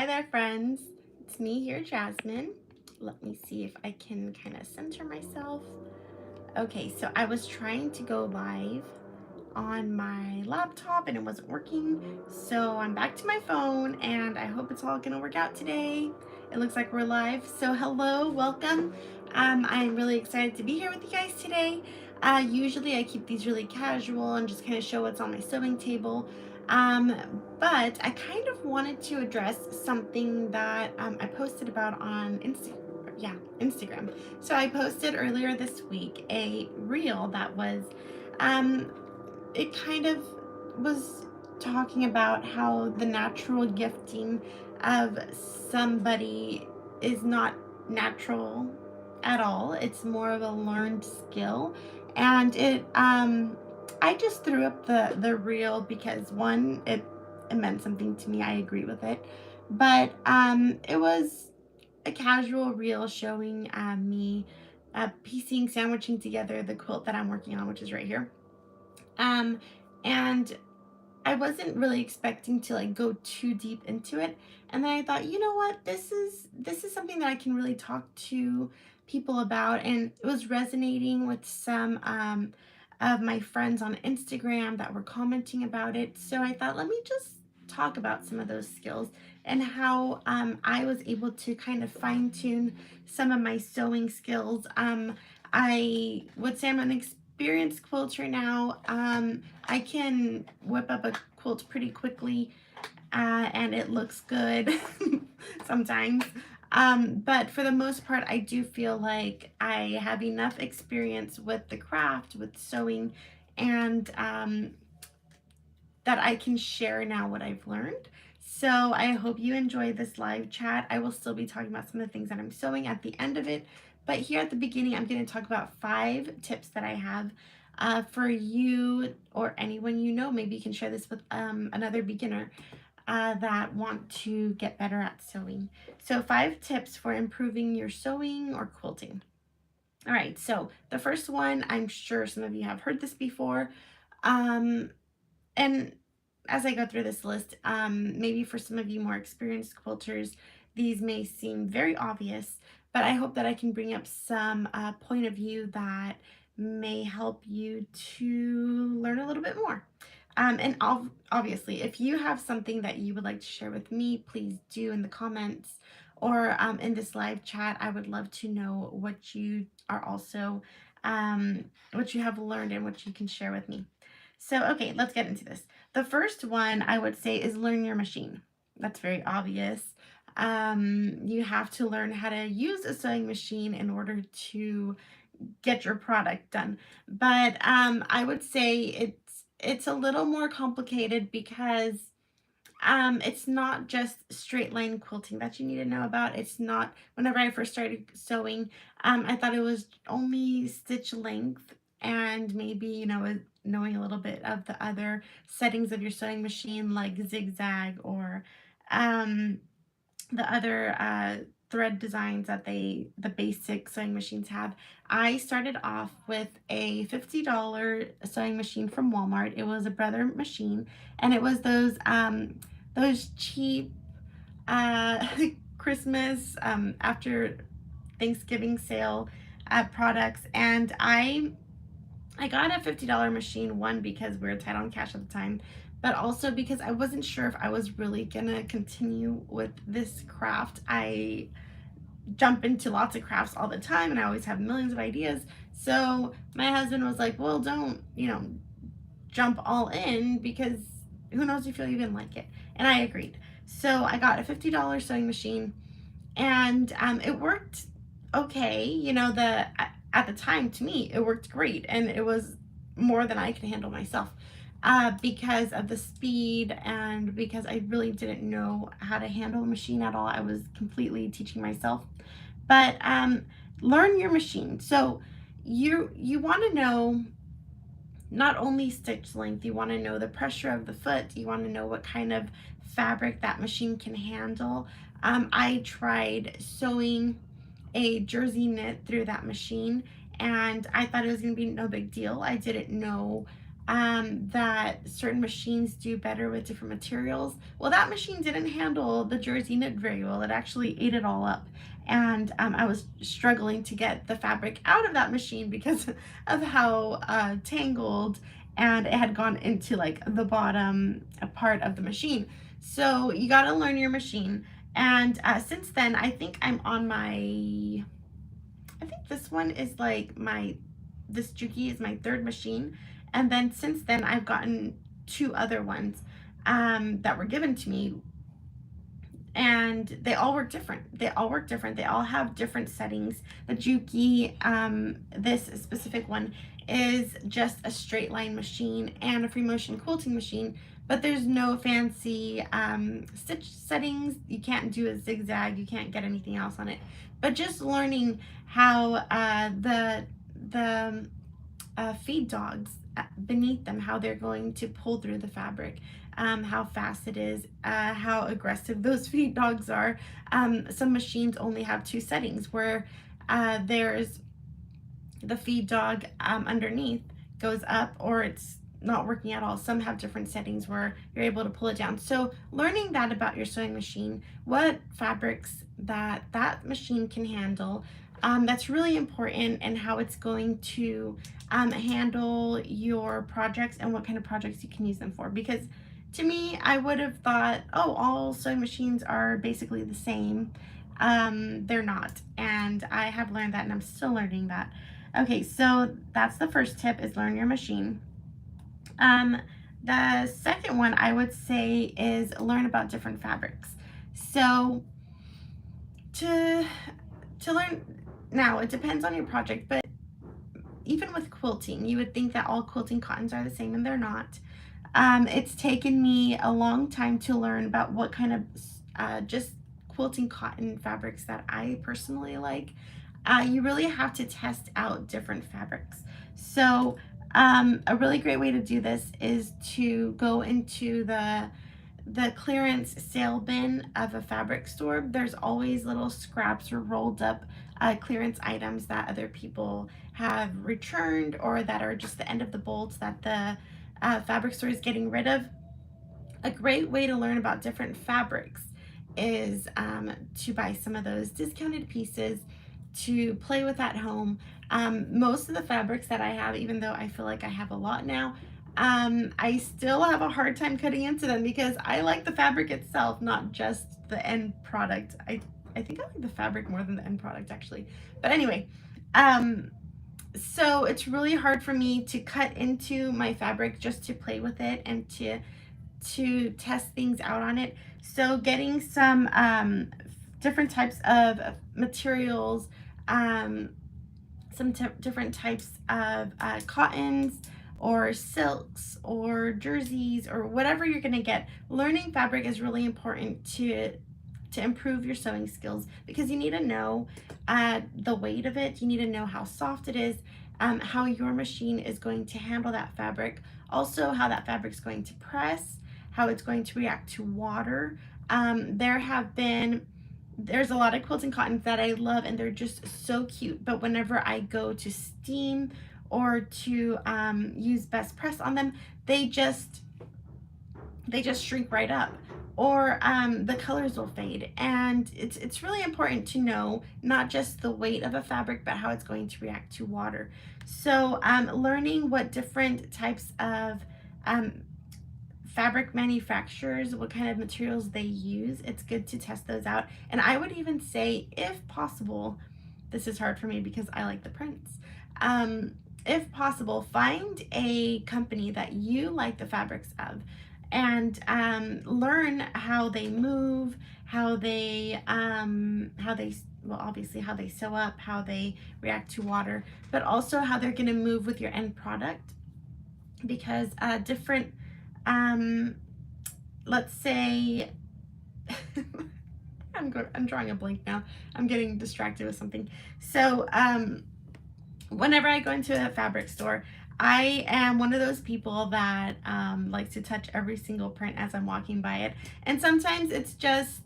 Hi there, friends. It's me here, Jasmine. Let me see if I can kind of center myself. Okay, so I was trying to go live on my laptop and it wasn't working. So I'm back to my phone and I hope it's all gonna work out today. It looks like we're live. So hello, welcome. I'm really excited to be here with you guys today. Usually I keep these really casual and just kind of show what's on my sewing table. But I kind of wanted to address something that I posted about on Instagram. So I posted earlier this week a reel that was um, it kind of was talking about how the natural gifting of somebody is not natural at all. It's more of a learned skill. And I just threw up the reel because one, it meant something to me. I agree with it. But it was a casual reel showing me piecing, sandwiching together the quilt that I'm working on, which is right here. Um, and I wasn't really expecting to like go too deep into it. And then I thought, you know what, this is something that I can really talk to people about. And it was resonating with some of my friends on Instagram that were commenting about it. So I thought, let me just talk about some of those skills and how I was able to kind of fine tune some of my sewing skills. I would say I'm an experienced quilter now. I can whip up a quilt pretty quickly and it looks good sometimes. But for the most part, I do feel like I have enough experience with the craft, with sewing, and that I can share now what I've learned. So I hope you enjoy this live chat. I will still be talking about some of the things that I'm sewing at the end of it. But here at the beginning, I'm going to talk about 5 tips that I have for you or anyone you know. Maybe you can share this with another beginner that want to get better at sewing. So 5 tips for improving your sewing or quilting. All right, so the first one, I'm sure some of you have heard this before. Um, and as I go through this list, maybe for some of you more experienced quilters, these may seem very obvious, but I hope that I can bring up some point of view that may help you to learn a little bit more. Obviously, if you have something that you would like to share with me, please do in the comments or in this live chat. I would love to know what you are also, what you have learned and what you can share with me. So, okay, let's get into this. The first one I would say is learn your machine. That's very obvious. You have to learn how to use a sewing machine in order to get your product done. But I would say it's a little more complicated because it's not just straight line quilting that you need to know about. It's not, whenever I first started sewing, I thought it was only stitch length and maybe, knowing a little bit of the other settings of your sewing machine, like zigzag or um, the other thread designs that the basic sewing machines have. I started off with a $50 sewing machine from Walmart. It was a Brother machine, and it was those cheap uh, Christmas after Thanksgiving sale products. And I got a $50 machine, one, because we were tight on cash at the time, but also because I wasn't sure if I was really gonna continue with this craft. I jump into lots of crafts all the time and I always have millions of ideas. So my husband was like, well, don't, jump all in because who knows if you'll even like it. And I agreed. So I got a $50 sewing machine and it worked okay. At the time, to me, it worked great, and it was more than I could handle myself because of the speed and because I really didn't know how to handle a machine at all. I was completely teaching myself. But learn your machine. So you want to know not only stitch length, you want to know the pressure of the foot, you want to know what kind of fabric that machine can handle. I tried sewing a jersey knit through that machine and I thought it was going to be no big deal. I didn't know that certain machines do better with different materials. Well, that machine didn't handle the jersey knit very well. It actually ate it all up. And I was struggling to get the fabric out of that machine because of how tangled, and it had gone into like the bottom part of the machine. So you got to learn your machine. And since then, I think I'm on my, I think this one is like this Juki is my third machine. And then since then, I've gotten two other ones that were given to me, and they all work different. They all work different. They all have different settings. The Juki, this specific one, is just a straight line machine and a free motion quilting machine, but there's no fancy stitch settings. You can't do a zigzag. You can't get anything else on it. But just learning how the feed dogs beneath them, how they're going to pull through the fabric, how fast it is, how aggressive those feed dogs are. Some machines only have two settings, where there's the feed dog underneath goes up, or it's not working at all. Some have different settings where you're able to pull it down. So learning that about your sewing machine, what fabrics that machine can handle, that's really important, and how it's going to handle your projects and what kind of projects you can use them for. Because to me, I would have thought, oh, all sewing machines are basically the same. They're not, and I have learned that, and I'm still learning that. Okay, so that's the first tip, is learn your machine. The second one I would say is learn about different fabrics. So to learn, now it depends on your project, but even with quilting, you would think that all quilting cottons are the same, and they're not. It's taken me a long time to learn about what kind of just quilting cotton fabrics that I personally like. You really have to test out different fabrics. So a really great way to do this is to go into the clearance sale bin of a fabric store. There's always little scraps or rolled up clearance items that other people have returned, or that are just the end of the bolts that the fabric store is getting rid of. A great way to learn about different fabrics is to buy some of those discounted pieces to play with at home. Most of the fabrics that I have, even though I feel like I have a lot now, I still have a hard time cutting into them because I like the fabric itself, not just the end product. I think I like the fabric more than the end product, actually. But anyway, so it's really hard for me to cut into my fabric just to play with it and to test things out on it. So getting some different types of materials, some different types of cottons or silks or jerseys or whatever you're going to get. Learning fabric is really important to improve your sewing skills, because you need to know the weight of it. You need to know how soft it is, how your machine is going to handle that fabric, also how that fabric is going to press, how it's going to react to water. There's a lot of quilting cottons that I love, and they're just so cute, but whenever I go to steam or to use best press on them, they just shrink right up, or the colors will fade. And it's really important to know not just the weight of a fabric, but how it's going to react to water. So learning what different types of fabric manufacturers, what kind of materials they use, it's good to test those out. And I would even say, if possible, this is hard for me because I like the prints, if possible, find a company that you like the fabrics of, and learn how they move, how they well, obviously how they sew up, how they react to water, but also how they're going to move with your end product. Because different let's say I'm drawing a blank now. I'm getting distracted with something. So whenever I go into a fabric store, I am one of those people that likes to touch every single print as I'm walking by it. And sometimes it's just,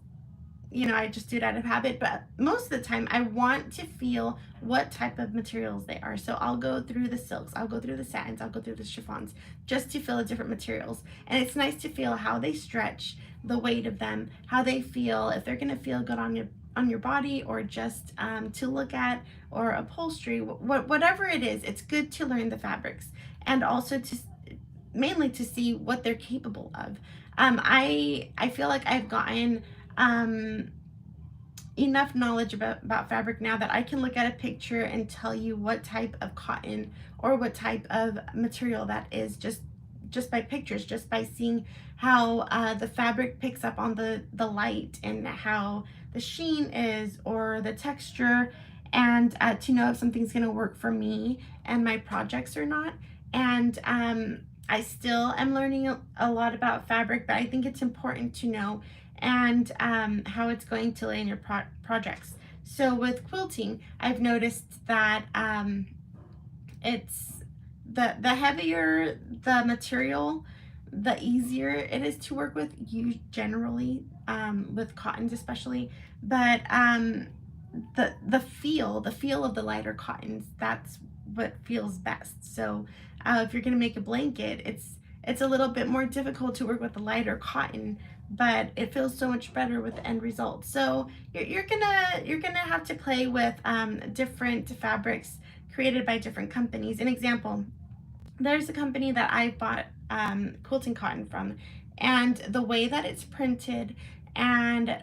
I just do it out of habit, but most of the time I want to feel what type of materials they are. So I'll go through the silks, I'll go through the satins, I'll go through the chiffons, just to feel the different materials. And it's nice to feel how they stretch, the weight of them, how they feel, if they're going to feel good on your body, or just to look at, or upholstery, whatever it is. It's good to learn the fabrics, and also to mainly to see what they're capable of. I feel like I've gotten um, enough knowledge about fabric now that I can look at a picture and tell you what type of cotton or what type of material that is, just by pictures, just by seeing how the fabric picks up on the light, and how the sheen is, or the texture, and to know if something's going to work for me and my projects or not. And I still am learning a lot about fabric, but I think it's important to know, and how it's going to lay in your projects. So with quilting, I've noticed that it's the heavier the material, the easier it is to work with, you generally, with cottons especially. But the feel of the lighter cottons, that's what feels best. So if you're going to make a blanket, it's a little bit more difficult to work with the lighter cotton, but it feels so much better with the end result. So you're gonna have to play with different fabrics created by different companies. An example: there's a company that I bought quilting cotton from, and the way that it's printed, and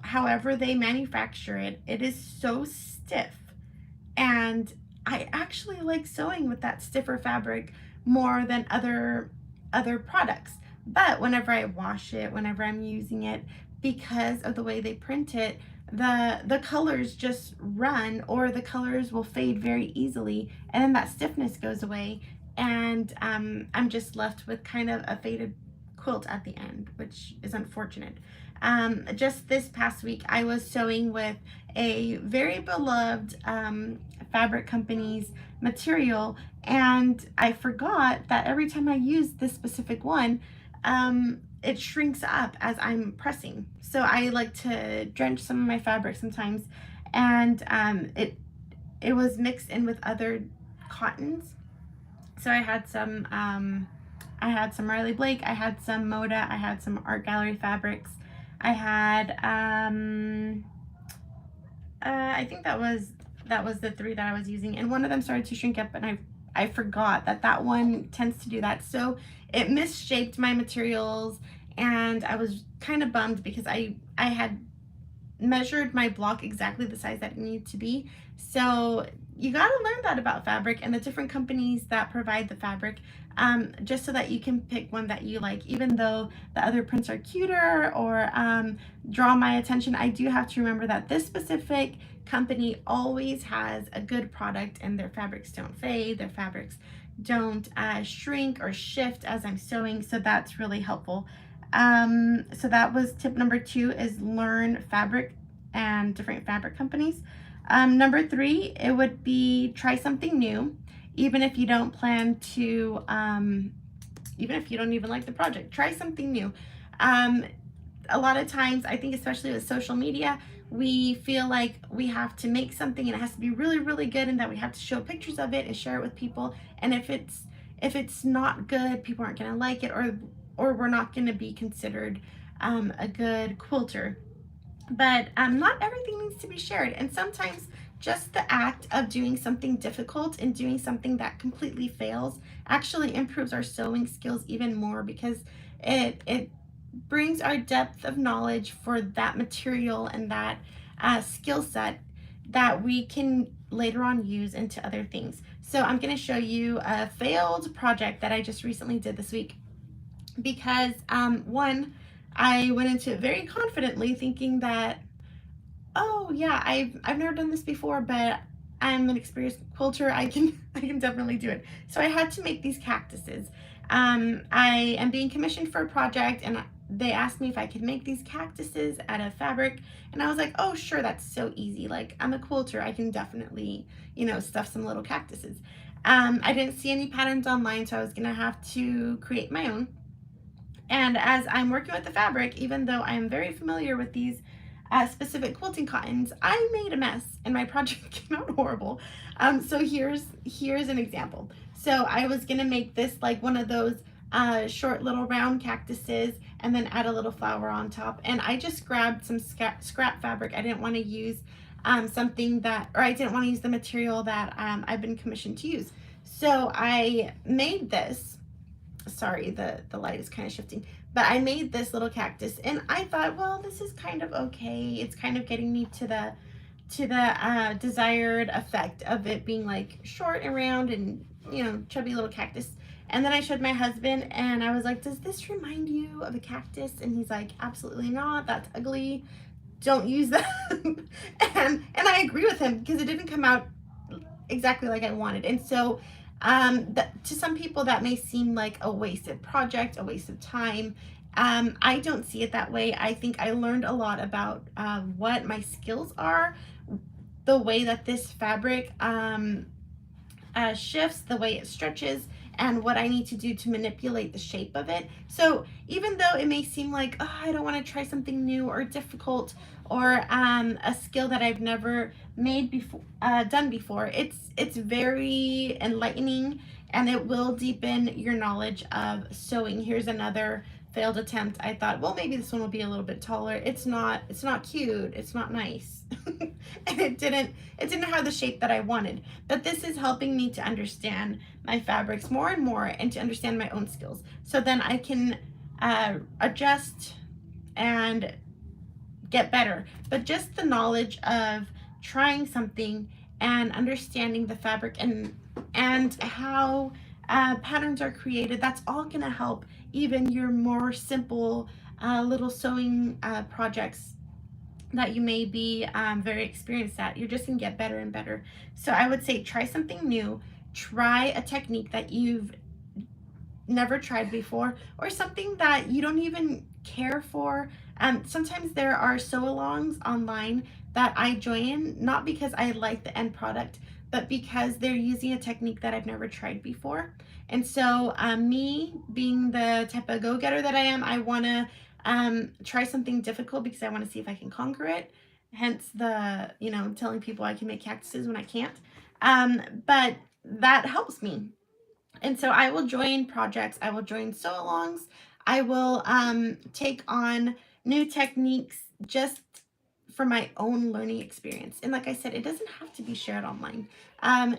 however they manufacture it, it is so stiff. And I actually like sewing with that stiffer fabric more than other products. But whenever I wash it, whenever I'm using it, because of the way they print it, the colors just run, or the colors will fade very easily, and then that stiffness goes away, and I'm just left with kind of a faded quilt at the end, which is unfortunate. Just this past week, I was sewing with a very beloved fabric company's material, and I forgot that every time I use this specific one, it shrinks up as I'm pressing. So I like to drench some of my fabric sometimes, and it was mixed in with other cottons. So I had some Riley Blake, I had some Moda, I had some Art Gallery fabrics. I had I think that was the three that I was using, and one of them started to shrink up, and I forgot that one tends to do that. So it misshaped my materials, and I was kind of bummed because I had measured my block exactly the size that it needed to be. So you got to learn that about fabric and the different companies that provide the fabric, just so that you can pick one that you like. Even though the other prints are cuter, or draw my attention, I do have to remember that this specific company always has a good product, and their fabrics don't fade, their fabrics don't shrink or shift as I'm sewing. So that's really helpful. So that was tip number 2, is learn fabric and different fabric companies. Number 3, it would be try something new, even if you don't plan to, even if you don't even like the project, try something new. A lot of times, I think especially with social media, we feel like we have to make something and it has to be really, really good, and that we have to show pictures of it and share it with people. And if it's not good, people aren't going to like it, or we're not going to be considered a good quilter. But not everything needs to be shared, and sometimes just the act of doing something difficult and doing something that completely fails actually improves our sewing skills even more, because it brings our depth of knowledge for that material and that skill set that we can later on use into other things. So I'm going to show you a failed project that I just recently did this week, because one, I went into it very confidently, thinking that, oh yeah, I've never done this before, but I'm an experienced quilter. I can definitely do it. So I had to make these cactuses. I am being commissioned for a project, and they asked me if I could make these cactuses out of fabric, and I was like, oh sure, that's so easy. Like, I'm a quilter, I can definitely, stuff some little cactuses. I didn't see any patterns online, so I was gonna have to create my own. And as I'm working with the fabric, even though I am very familiar with these specific quilting cottons, I made a mess and my project came out horrible. So here's an example. So I was gonna make this like one of those short little round cactuses and then add a little flower on top. And I just grabbed some scrap fabric. I didn't want to use something that, or I didn't want to use the material that I've been commissioned to use. So I made this. Sorry, the light is kind of shifting, but I made this little cactus and I thought, well, this is kind of okay. It's kind of getting me to the desired effect of it being like short and round and, you know, chubby little cactus. And then I showed my husband and I was like, does this remind you of a cactus? And he's like, absolutely not. That's ugly. Don't use that. and I agree with him because it didn't come out exactly like I wanted. And so to some people that may seem like a wasted project, a waste of time. I don't see it that way. I think I learned a lot about what my skills are, the way that this fabric shifts, the way it stretches, and what I need to do to manipulate the shape of it. So even though it may seem like, oh, I don't want to try something new or difficult or a skill that I've never made before, done before, it's very enlightening and it will deepen your knowledge of sewing. Here's another failed attempt. I thought, well, maybe this one will be a little bit taller. It's not cute. It's not nice. And it didn't have the shape that I wanted. But this is helping me to understand my fabrics more and more and to understand my own skills. So then I can adjust and get better. But just the knowledge of trying something and understanding the fabric and how patterns are created, that's all going to help even your more simple little sewing projects that you may be very experienced at. You're just going to get better and better. So I would say try something new, try a technique that you've never tried before or something that you don't even care for. Sometimes there are sew-alongs online that I join, not because I like the end product, but because they're using a technique that I've never tried before. And so me being the type of go-getter that I am, I want to try something difficult because I want to see if I can conquer it. Hence the, you know, telling people I can make cactuses when I can't. But that helps me. And so I will join projects, I will join sew-alongs, I will take on new techniques just for my own learning experience. And like I said, it doesn't have to be shared online.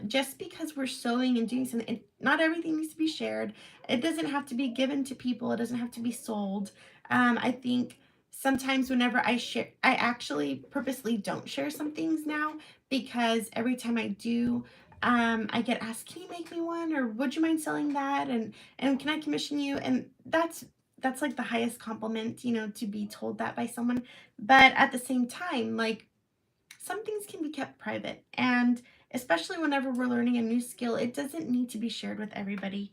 Just because we're sewing and doing something, not everything needs to be shared. It doesn't have to be given to people. It doesn't have to be sold. I think sometimes whenever I share, I actually purposely don't share some things now because every time I do, I get asked, can you make me one? Or would you mind selling that? And can I commission you? And that's like the highest compliment, you know, to be told that by someone. But at the same time, like some things can be kept private. And especially whenever we're learning a new skill, it doesn't need to be shared with everybody.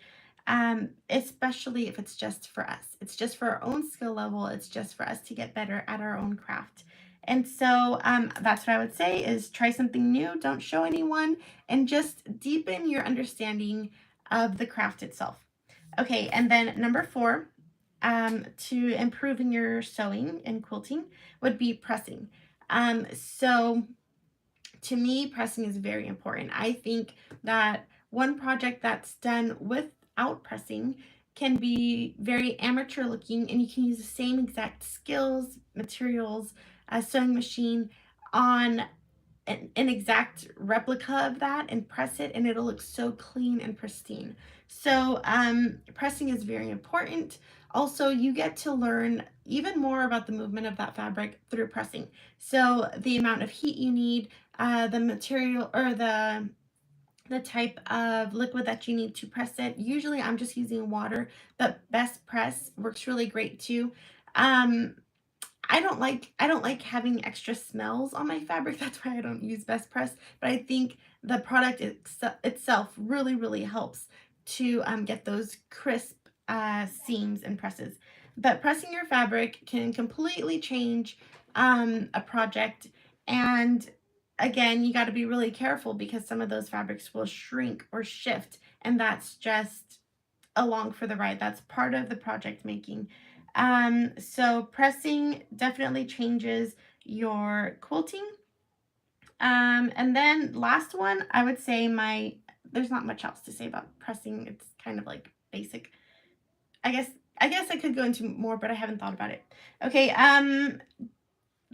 Especially if it's just for us. It's just for our own skill level. It's just for us to get better at our own craft. And so that's what I would say is try something new. Don't show anyone and just deepen your understanding of the craft itself. Okay, and then number 4, to improving your sewing and quilting would be pressing. So to me, pressing is very important. I think that one project that's done without pressing can be very amateur looking and you can use the same exact skills, materials, sewing machine on an exact replica of that and press it and it'll look so clean and pristine. So pressing is very important. Also, you get to learn even more about the movement of that fabric through pressing. So the amount of heat you need, the material or the type of liquid that you need to press it. Usually I'm just using water, but Best Press works really great too. Um, I don't like having extra smells on my fabric. That's why I don't use Best Press. But I think the product itself really helps to get those crisp seams and presses. But pressing your fabric can completely change a project. And again, you got to be really careful because some of those fabrics will shrink or shift, and that's just along for the ride. That's part of the project making. So pressing definitely changes your quilting. And then last one, I would say there's not much else to say about pressing. It's kind of like basic. I guess I guess I could go into more, but I haven't thought about it. Okay,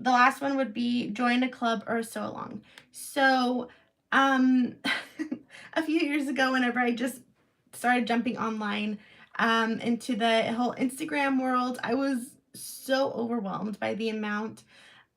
the last one would be join a club or a sew along. So, um, a few years ago, whenever I just started jumping online into the whole Instagram world, I was so overwhelmed by the amount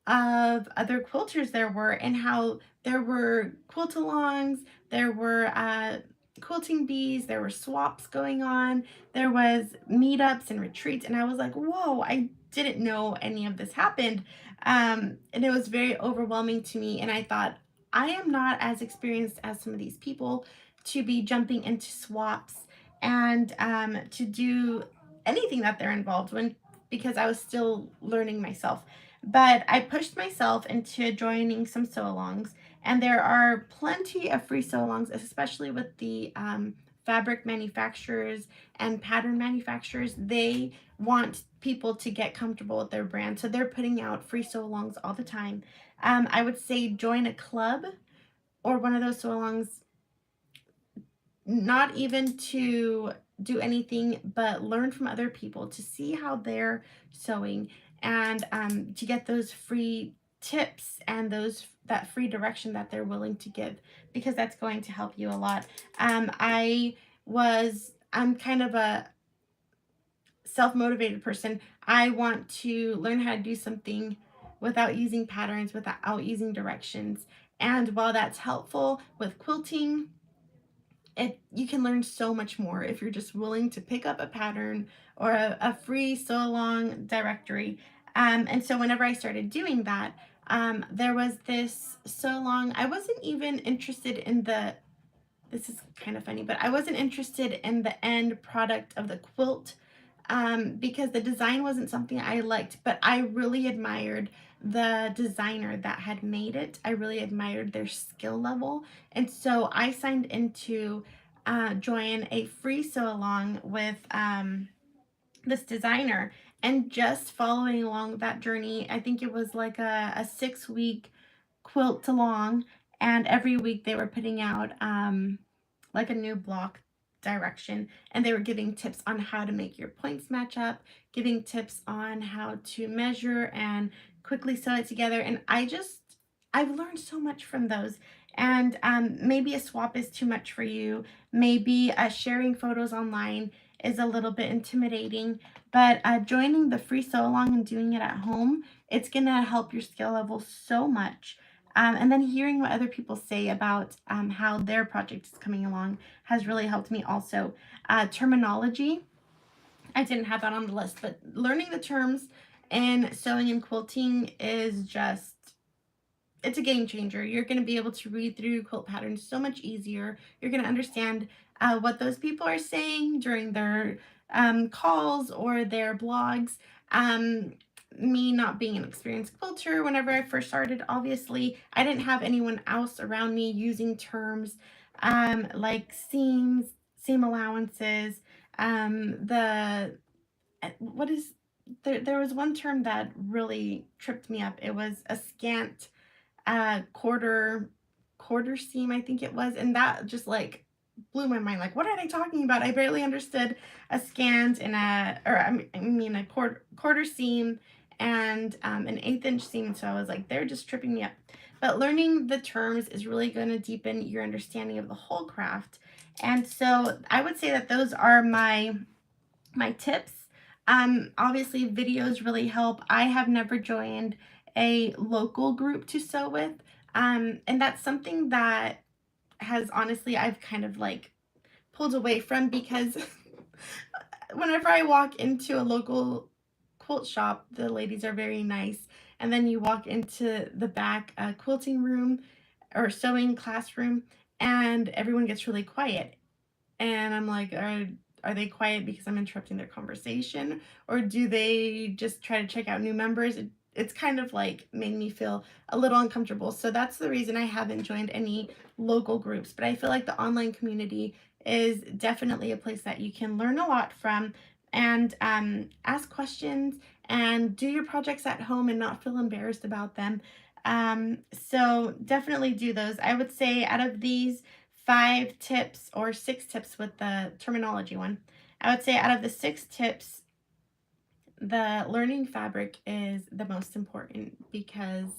of other quilters there were, and how there were quilt-alongs, there were quilting bees, there were swaps going on, there was meetups and retreats, and I was like, whoa, I didn't know any of this happened. And it was very overwhelming to me, and I thought, I am not as experienced as some of these people to be jumping into swaps and to do anything that they're involved in, because I was still learning myself. But I pushed myself into joining some sew alongs, and there are plenty of free sew alongs, especially with the fabric manufacturers and pattern manufacturers. They want people to get comfortable with their brand, so they're putting out free sew alongs all the time. I would say join a club or one of those sew alongs, not even to do anything but learn from other people, to see how they're sewing, and to get those free tips and that free direction that they're willing to give, because that's going to help you a lot. I'm kind of a self-motivated person. I want to learn how to do something without using patterns, without using directions, and while that's helpful with quilting, you can learn so much more if you're just willing to pick up a pattern or a free sew along directory. And so whenever I started doing that, there was this sew along. I wasn't even interested in this is kind of funny, but I wasn't interested in the end product of the quilt, because the design wasn't something I liked, but I really admired the designer that had made it. I really admired their skill level. And so I signed into join a free sew along with this designer, and just following along that journey. I think it was like a 6 week quilt along, and every week they were putting out like a new block direction, and they were giving tips on how to make your points match up, giving tips on how to measure and quickly sew it together. And I've learned so much from those. And maybe a swap is too much for you, maybe sharing photos online is a little bit intimidating, but joining the free sew along and doing it at home, it's gonna help your skill level so much. And then hearing what other people say about how their project is coming along has really helped me also. Terminology, I didn't have that on the list, but learning the terms in sewing and quilting is just, it's a game changer. You're going to be able to read through quilt patterns so much easier. You're going to understand what those people are saying during their calls or their blogs. Me not being an experienced quilter, whenever I first started, obviously, I didn't have anyone else around me using terms like seams, seam allowances, the what is there was one term that really tripped me up. It was a scant quarter seam, I think it was, and that just like blew my mind. Like, what are they talking about? I barely understood a scant and I mean a quarter seam and an 1/8 inch seam. So I was like, they're just tripping me up. But learning the terms is really going to deepen your understanding of the whole craft. And so I would say that those are my tips. Obviously videos really help. I have never joined a local group to sew with. And that's something that has honestly I've kind of like pulled away from, because whenever I walk into a local quilt shop, the ladies are very nice. And then you walk into the back quilting room or sewing classroom, and everyone gets really quiet. And I'm like, are they quiet because I'm interrupting their conversation? Or do they just try to check out new members? It's kind of like made me feel a little uncomfortable. So that's the reason I haven't joined any local groups. But I feel like the online community is definitely a place that you can learn a lot from. and ask questions and do your projects at home and not feel embarrassed about them. So definitely do those. I would say out of these 5 tips or 6 tips with the terminology one, I would say out of the 6 tips, the learning fabric is the most important because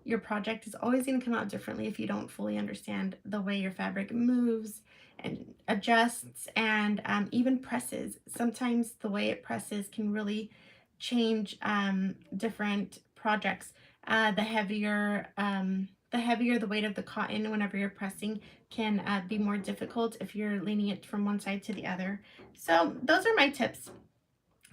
your project is always going to come out differently if you don't fully understand the way your fabric moves and adjusts and even presses. Sometimes the way it presses can really change different projects. The heavier the weight of the cotton whenever you're pressing can be more difficult if you're leaning it from one side to the other. So those are my tips.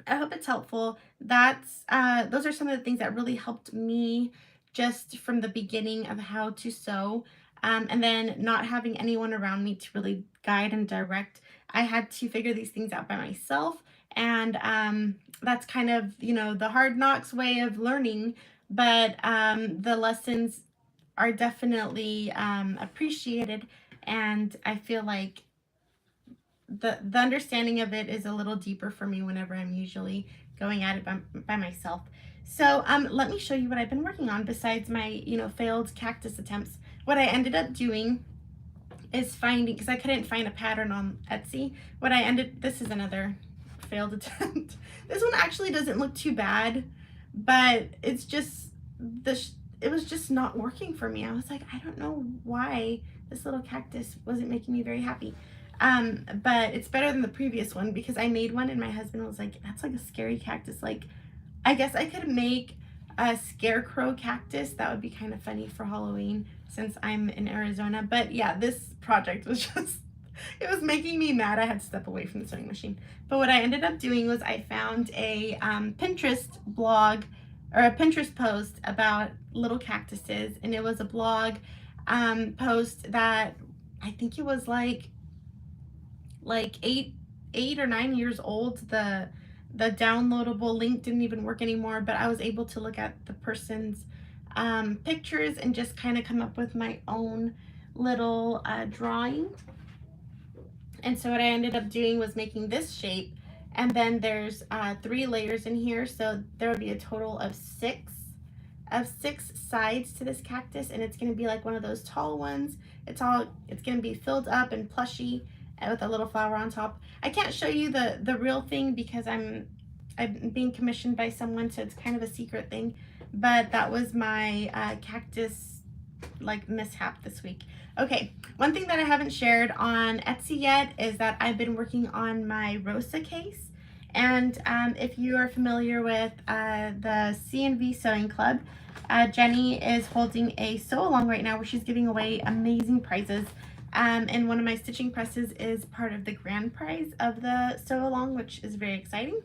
I hope it's helpful. That's those are some of the things that really helped me just from the beginning of how to sew. And then not having anyone around me to really guide and direct. I had to figure these things out by myself. And that's kind of, the hard knocks way of learning. But the lessons are definitely appreciated. And I feel like the understanding of it is a little deeper for me whenever I'm usually going at it by myself. So let me show you what I've been working on besides my failed cactus attempts. What I ended up doing is finding, because I couldn't find a pattern on Etsy, this is another failed attempt. This one actually doesn't look too bad, but it's just it was just not working for me. I was like, I don't know why this little cactus wasn't making me very happy. But it's better than the previous one because I made one and my husband was like, that's like a scary cactus. Like, I guess I could make a scarecrow cactus. That would be kind of funny for Halloween since I'm in Arizona. But yeah, this project was just, it was making me mad. I had to step away from the sewing machine. But what I ended up doing was I found a Pinterest blog or a Pinterest post about little cactuses. And it was a blog post that I think it was like 8 or 9 years old. The downloadable link didn't even work anymore, but I was able to look at the person's pictures and just kind of come up with my own little drawing. And so what I ended up doing was making this shape, and then there's 3 layers in here, so there will be a total of six sides to this cactus, and it's going to be like one of those tall ones. It's going to be filled up and plushy with a little flower on top. I can't show you the real thing because I'm being commissioned by someone, so it's kind of a secret thing. But that was my cactus like mishap this week. Okay, one thing that I haven't shared on Etsy yet is that I've been working on my Rosa case. And if you are familiar with the C&V Sewing Club, Jenny is holding a sew along right now where she's giving away amazing prizes. And one of my stitching presses is part of the grand prize of the sew along, which is very exciting.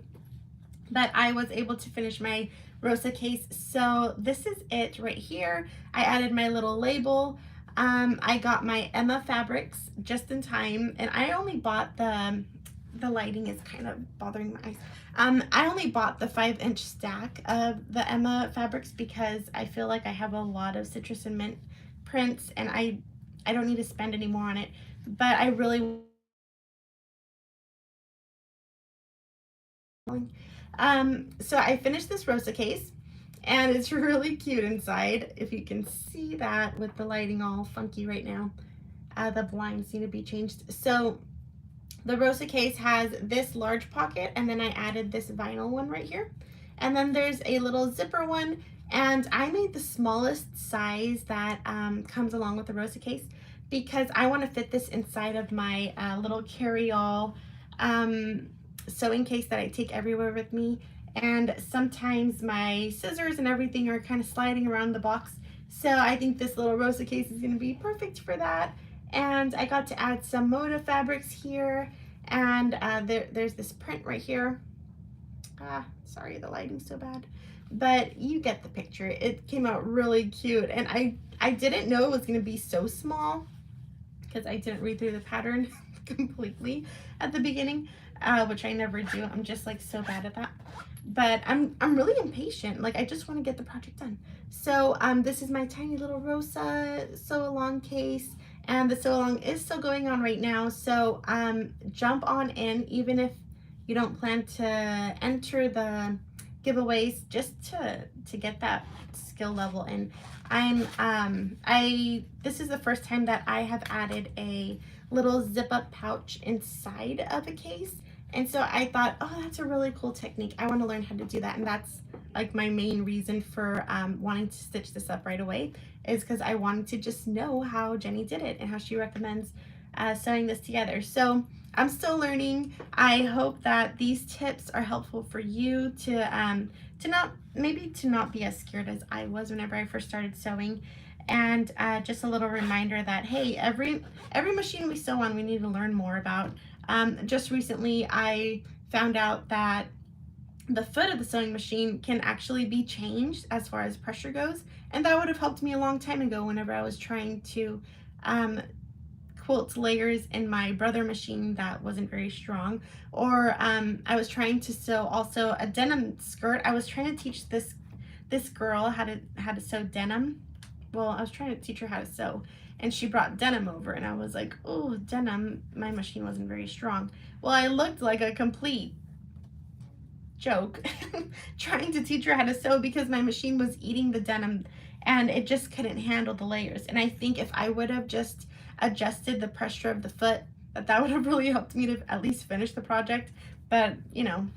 But I was able to finish my Rosa case. So this is it right here. I added my little label. I got my Emma fabrics just in time, and I only bought the lighting is kind of bothering my eyes. I only bought the 5-inch stack of the Emma fabrics because I feel like I have a lot of citrus and mint prints, and I don't need to spend any more on it. But I really so I finished this Rosa case, and it's really cute inside. If you can see that with the lighting all funky right now, the blinds need to be changed. So the Rosa case has this large pocket, and then I added this vinyl one right here. And then there's a little zipper one, and I made the smallest size that comes along with the Rosa case because I want to fit this inside of my little carry-all sewing case that I take everywhere with me. And sometimes my scissors and everything are kind of sliding around the box. So I think this little Rosa case is going to be perfect for that. And I got to add some Moda fabrics here, and there's this print right here. Sorry, the lighting's so bad, but you get the picture. It came out really cute, and I didn't know it was going to be so small because I didn't read through the pattern completely at the beginning, which I never do. I'm just like so bad at that. But I'm really impatient. Like, I just want to get the project done. So this is my tiny little Rosa sew along case. And the sew along is still going on right now, so jump on in, even if you don't plan to enter the giveaways just to get that skill level in. This is the first time that I have added a little zip up pouch inside of a case. And so I thought, oh, that's a really cool technique. I want to learn how to do that. And that's like my main reason for wanting to stitch this up right away, is because I wanted to just know how Jenny did it and how she recommends sewing this together. So I'm still learning. I hope that these tips are helpful for you to not be as scared as I was whenever I first started sewing. And just a little reminder that, hey, every machine we sew on, we need to learn more about. Just recently, I found out that the foot of the sewing machine can actually be changed as far as pressure goes, and that would have helped me a long time ago whenever I was trying to quilt layers in my brother machine that wasn't very strong, or I was trying to sew also a denim skirt. I was trying to teach this girl how to sew denim. Well, I was trying to teach her how to sew, and she brought denim over, and I was like, oh, denim, my machine wasn't very strong. Well, I looked like a complete joke trying to teach her how to sew because my machine was eating the denim and it just couldn't handle the layers. And I think if I would have just adjusted the pressure of the foot, that would have really helped me to at least finish the project. But you know,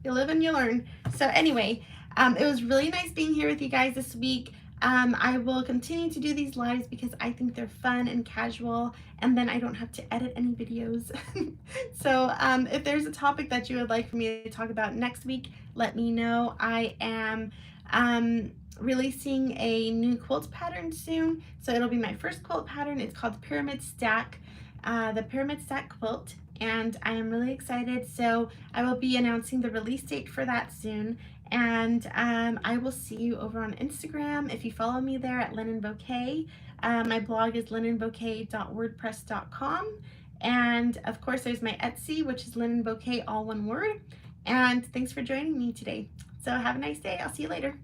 you live and you learn. So anyway, it was really nice being here with you guys this week. I will continue to do these lives because I think they're fun and casual, and then I don't have to edit any videos. So if there's a topic that you would like for me to talk about next week, let me know. I am releasing a new quilt pattern soon, so it'll be my first quilt pattern. It's called the Pyramid Stack quilt, and I am really excited. So I will be announcing the release date for that soon. And I will see you over on Instagram if you follow me there at Linen Bouquet. My blog is linenbouquet.wordpress.com. And of course, there's my Etsy, which is Linen Bouquet, all one word. And thanks for joining me today. So have a nice day. I'll see you later.